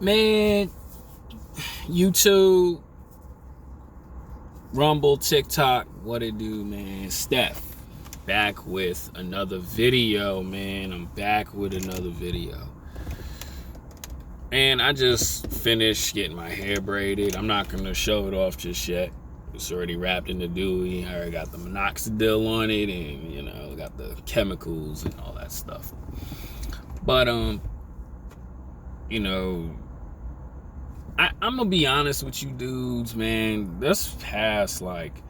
Man, YouTube, Rumble, TikTok, what it do, man? Steph, back with another video, man. I'm back with another video. And I just finished getting my hair braided. I'm not going to show it off just yet. It's already wrapped in the dewy. I already got the minoxidil on it and, got the chemicals and all that stuff. But, I'm gonna be honest with you dudes, man. This past like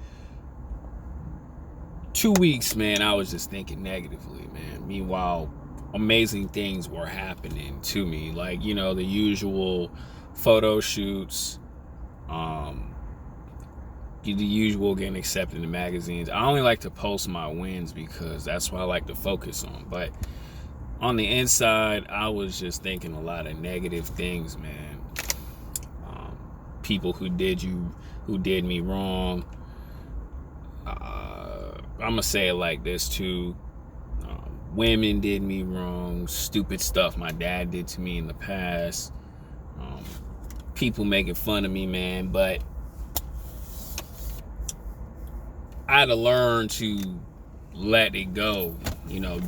2 weeks, man, I was just thinking negatively, man. Meanwhile, amazing things were happening to me, like the usual photo shoots, the usual getting accepted in magazines. I only like to post my wins because that's what I like to focus on. But on the inside, I was just thinking a lot of negative things, man. People who did me wrong. I'm gonna say it like this too. Women did me wrong. Stupid stuff my dad did to me in the past. People making fun of me, man. But I had to learn to let it go.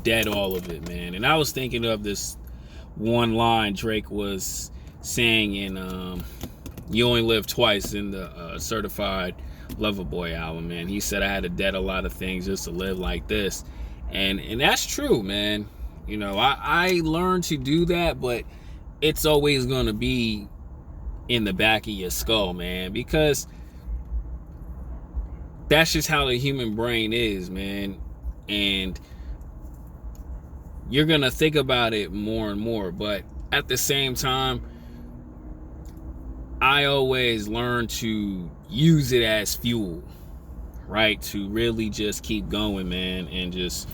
Dead all of it, man. And I was thinking of this one line Drake was saying in You Only Live Twice in the Certified Lover Boy album, man. He said I had to dead a lot of things just to live like this. And that's true, man. I learned to do that, but it's always going to be in the back of your skull, man, because that's just how the human brain is, man. And you're going to think about it more and more, but at the same time, I always learn to use it as fuel, right? To really just keep going, man, and just,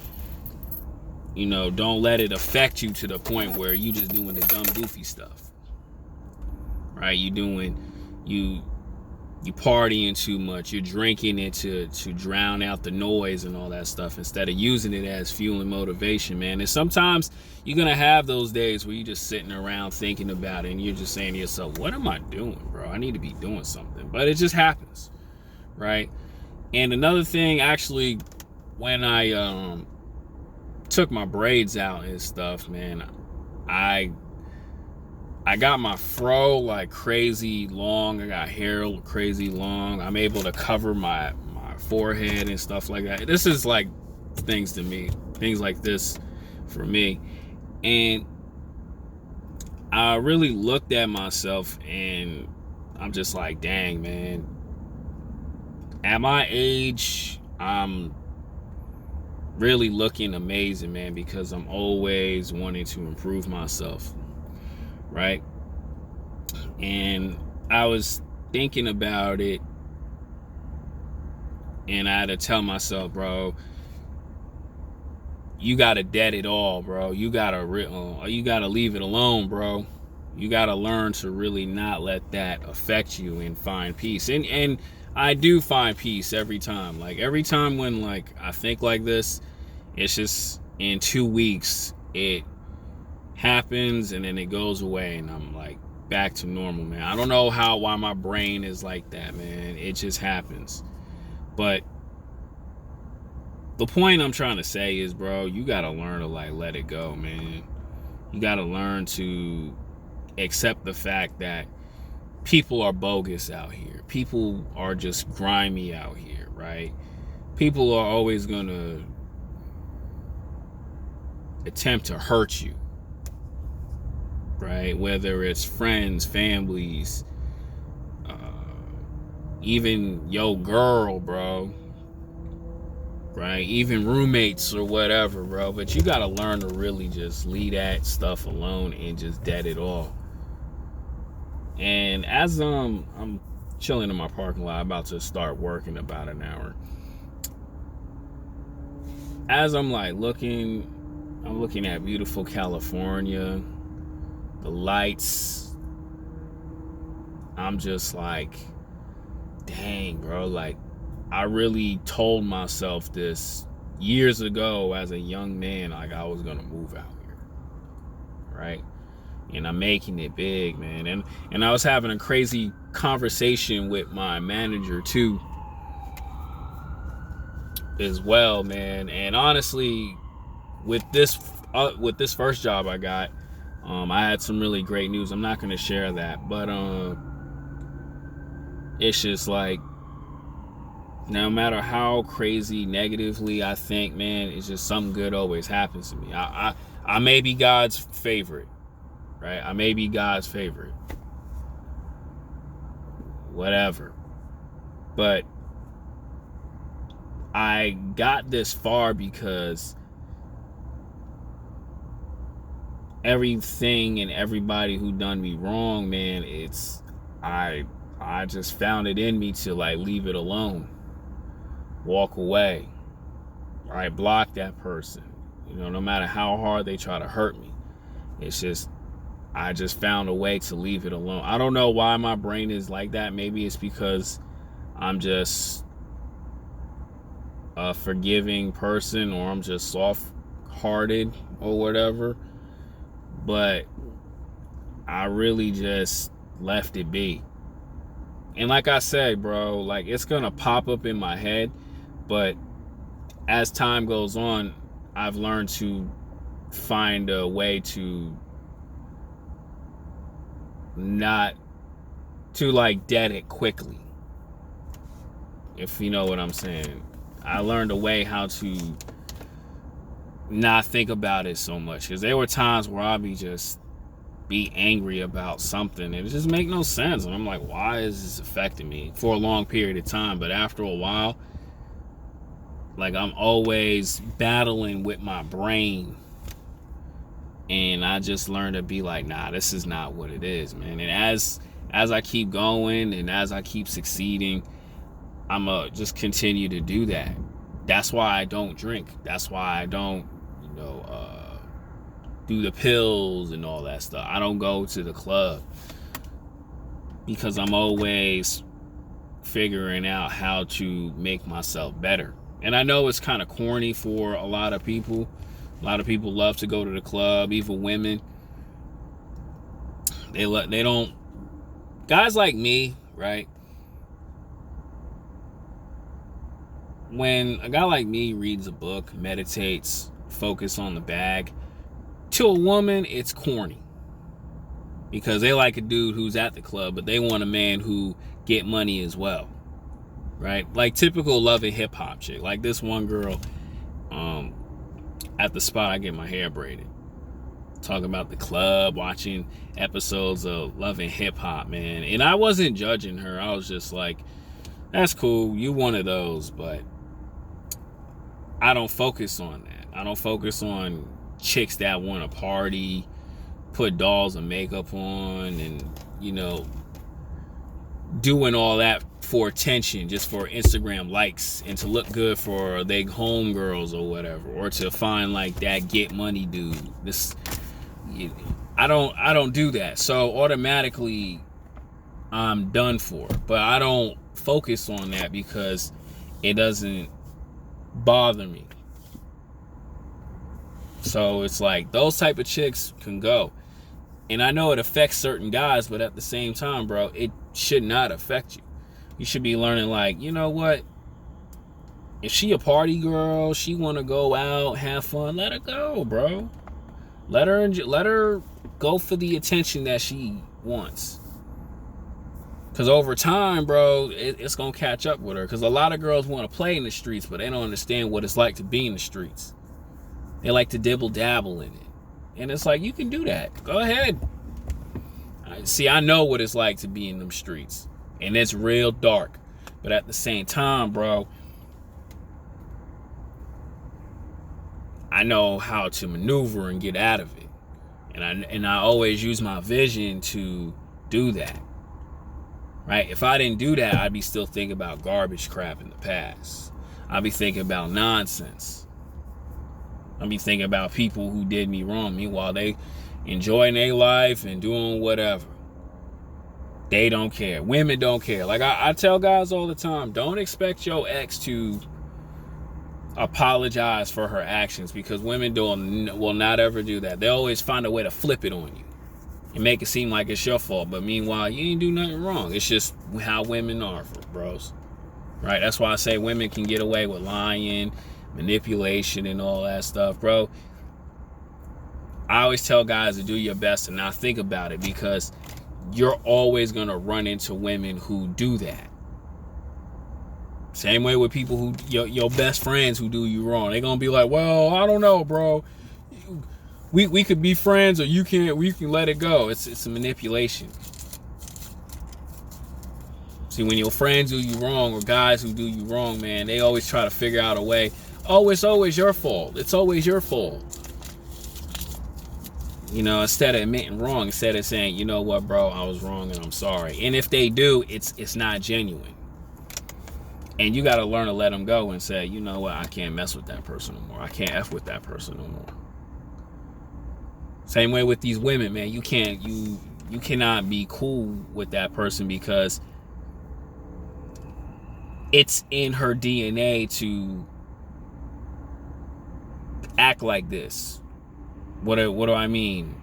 don't let it affect you to the point where you just doing the dumb, goofy stuff, right? You partying too much, you're drinking it to drown out the noise and all that stuff instead of using it as fuel and motivation, man. And sometimes you're gonna have those days where you're just sitting around thinking about it and you're just saying to yourself, what am I doing, bro? I need to be doing something. But it just happens, right? And another thing, actually, when I took my braids out and stuff, man, I got my fro like crazy long. I got hair crazy long. I'm able to cover my forehead and stuff like that. This is like things like this for me. And I really looked at myself and I'm just like, dang, man. At my age, I'm really looking amazing, man, because I'm always wanting to improve myself. Right? And I was thinking about it and I had to tell myself, bro, you gotta dead it all, bro. You gotta leave it alone, bro. You gotta learn to really not let that affect you and find peace. And I do find peace every time. Like every time when like I think like this, it's just in 2 weeks it happens and then it goes away and I'm like back to normal, man. I don't know why my brain is like that, man. It just happens. But the point I'm trying to say is, bro, you gotta learn to like let it go, man. You gotta learn to accept the fact that people are bogus out here. People are just grimy out here, right? People are always gonna attempt to hurt you, right? Whether it's friends, families, even your girl, bro, right? Even roommates or whatever, bro. But you gotta learn to really just leave that stuff alone and just dead it all. And as I'm chilling in my parking lot, about to start work in about an hour. As I'm like I'm looking at beautiful California, the lights. I'm just like, dang, bro, like I really told myself this years ago as a young man, like I was gonna move out here, right? and I'm making it big, man. And I was having a crazy conversation with my manager too, as well, man. And honestly, with this first job I got, I had some really great news. I'm not gonna share that, but it's just like, no matter how crazy negatively I think, man, it's just something good always happens to me. I may be God's favorite, right? I may be God's favorite, whatever, but I got this far because everything and everybody who done me wrong, man, I just found it in me to like leave it alone, walk away, right? Block that person, no matter how hard they try to hurt me. It's just, I just found a way to leave it alone. I don't know why my brain is like that. Maybe it's because I'm just a forgiving person, or I'm just soft-hearted or whatever. But I really just left it be. And like I said, bro, like it's gonna pop up in my head, but as time goes on, I've learned to find a way to not to like dead it quickly, if you know what I'm saying. I learned a way how to not think about it so much, because there were times where I'd be angry about something and it just make no sense, and I'm like, why is this affecting me, for a long period of time? But after a while, like, I'm always battling with my brain, and I just learned to be like, nah, this is not what it is, man. And as I keep going and as I keep succeeding, I'ma just continue to do that. That's why I don't drink. That's why I don't, do the pills and all that stuff. I don't go to the club, because I'm always figuring out how to make myself better. And I know it's kind of corny for a lot of people. A lot of people love to go to the club, even women. They don't. Guys like me, right? When a guy like me reads a book, meditates, focus on the bag, to a woman, it's corny, because they like a dude who's at the club, but they want a man who get money as well, right? Like typical Love and Hip Hop chick. Like this one girl, at the spot I get my hair braided, talking about the club, watching episodes of Love and Hip Hop, man. And I wasn't judging her. I was just like, that's cool, you one of those, but I don't focus on that. I don't focus on chicks that want to party, put dolls and makeup on, and doing all that for attention, just for Instagram likes and to look good for they homegirls or whatever, or to find like that get money dude. I don't do that, so automatically I'm done for. But I don't focus on that because it doesn't bother me. So it's like those type of chicks can go. And I know it affects certain guys, but at the same time, bro, it should not affect you. You should be learning, like, you know what? If she a party girl, she want to go out, have fun, let her go, bro. Let her go for the attention that she wants. Because over time, bro, it's going to catch up with her. Because a lot of girls want to play in the streets, but they don't understand what it's like to be in the streets. They like to dibble dabble in it. And it's like, you can do that. Go ahead. See, I know what it's like to be in them streets. And it's real dark. But at the same time, bro, I know how to maneuver and get out of it. And I always use my vision to do that. Right? If I didn't do that, I'd be still thinking about garbage crap in the past. I'd be thinking about nonsense. I'd be thinking about people who did me wrong. Meanwhile, they enjoying their life and doing whatever. They don't care. Women don't care. Like I tell guys all the time, don't expect your ex to apologize for her actions, because women will not ever do that. They always find a way to flip it on you. and make it seem like it's your fault. But meanwhile, you ain't do nothing wrong. It's just how women are, bros. Right? That's why I say women can get away with lying, manipulation, and all that stuff, bro. I always tell guys to do your best and not think about it, because you're always going to run into women who do that. Same way with people who, your best friends who do you wrong. They're going to be like, well, I don't know, bro. We could be friends, or we can let it go. It's a manipulation. See, when your friends do you wrong, or guys who do you wrong, man, they always try to figure out a way. Oh, it's always your fault. It's always your fault. You know, instead of admitting wrong, instead of saying, you know what, bro, I was wrong and I'm sorry. And if they do, it's not genuine. And you got to learn to let them go and say, you know what, I can't mess with that person no more. I can't F with that person no more. Same way with these women, man. You cannot be cool with that person, because it's in her DNA to act like this. What do I mean?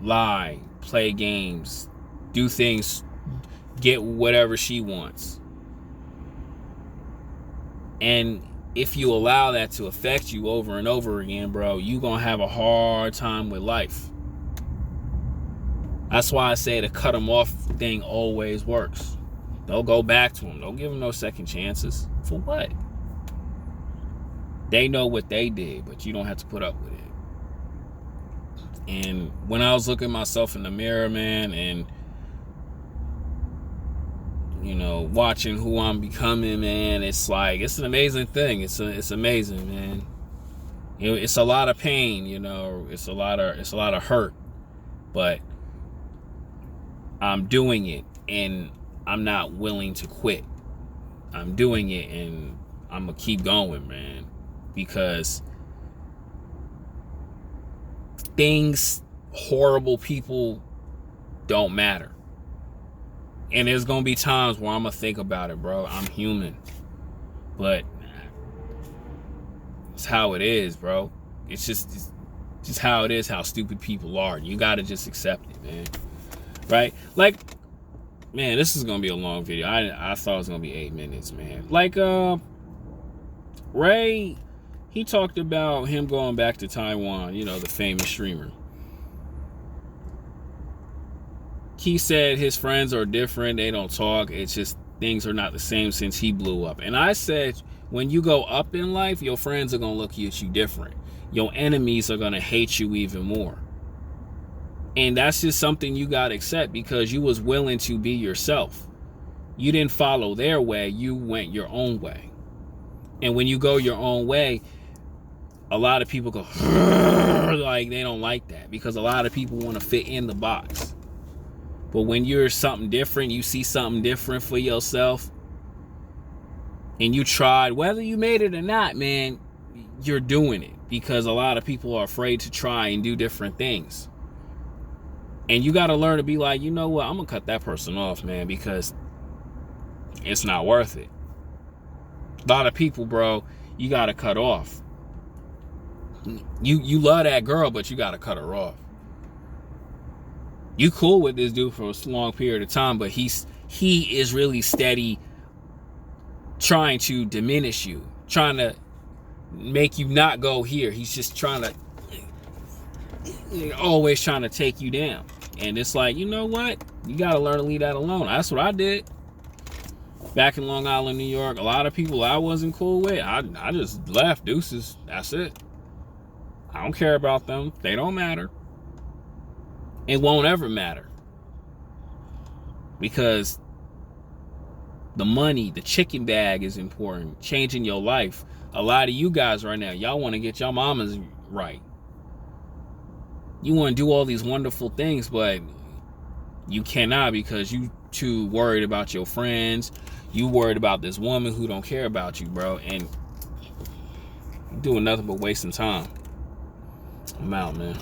Lie, play games, do things, get whatever she wants. And if you allow that to affect you over and over again, bro, you're going to have a hard time with life. That's why I say the cut them off thing always works. Don't go back to them. Don't give them no second chances. For what? They know what they did, but you don't have to put up with it. And when I was looking at myself in the mirror, man, and you know, watching who I'm becoming, man, it's like, it's an amazing thing. It's amazing, man. You know, it's a lot of pain, you know, it's a lot of hurt, but I'm doing it, and I'm not willing to quit. I'm doing it, and I'm gonna keep going, man, because horrible people don't matter. And there's gonna be times where I'm gonna think about it, bro. I'm human. But it's how it is, bro. It's just how it is, how stupid people are. You gotta just accept it, man. Right? Like, man, this is gonna be a long video. I thought it was gonna be 8 minutes, man. Like, Ray, he talked about him going back to Taiwan, you know, the famous streamer. He said his friends are different. They don't talk. It's just things are not the same since he blew up. And I said, when you go up in life, your friends are going to look at you different. Your enemies are going to hate you even more. And that's just something you got to accept, because you was willing to be yourself. You didn't follow their way. You went your own way. And when you go your own way, a lot of people go, like, they don't like that, because a lot of people want to fit in the box. But when you're something different, you see something different for yourself, and you tried, whether you made it or not, man, you're doing it, because a lot of people are afraid to try and do different things. And you got to learn to be like, you know what, I'm going to cut that person off, man, because it's not worth it. A lot of people, bro, you got to cut off. You love that girl, but you got to cut her off. You cool with this dude for a long period of time, but he is really steady trying to diminish you, trying to make you not go here. He's just always trying to take you down. And it's like, you know what? You got to learn to leave that alone. That's what I did. Back in Long Island, New York, a lot of people I wasn't cool with, I just left. Deuces. That's it. I don't care about them. They don't matter. It won't ever matter, because the money, the chicken bag is important. Changing your life. A lot of you guys right now, y'all want to get your mamas right. You want to do all these wonderful things, but you cannot, because you too worried about your friends. You worried about this woman who don't care about you, bro. And you're doing nothing but wasting time. I'm out, man.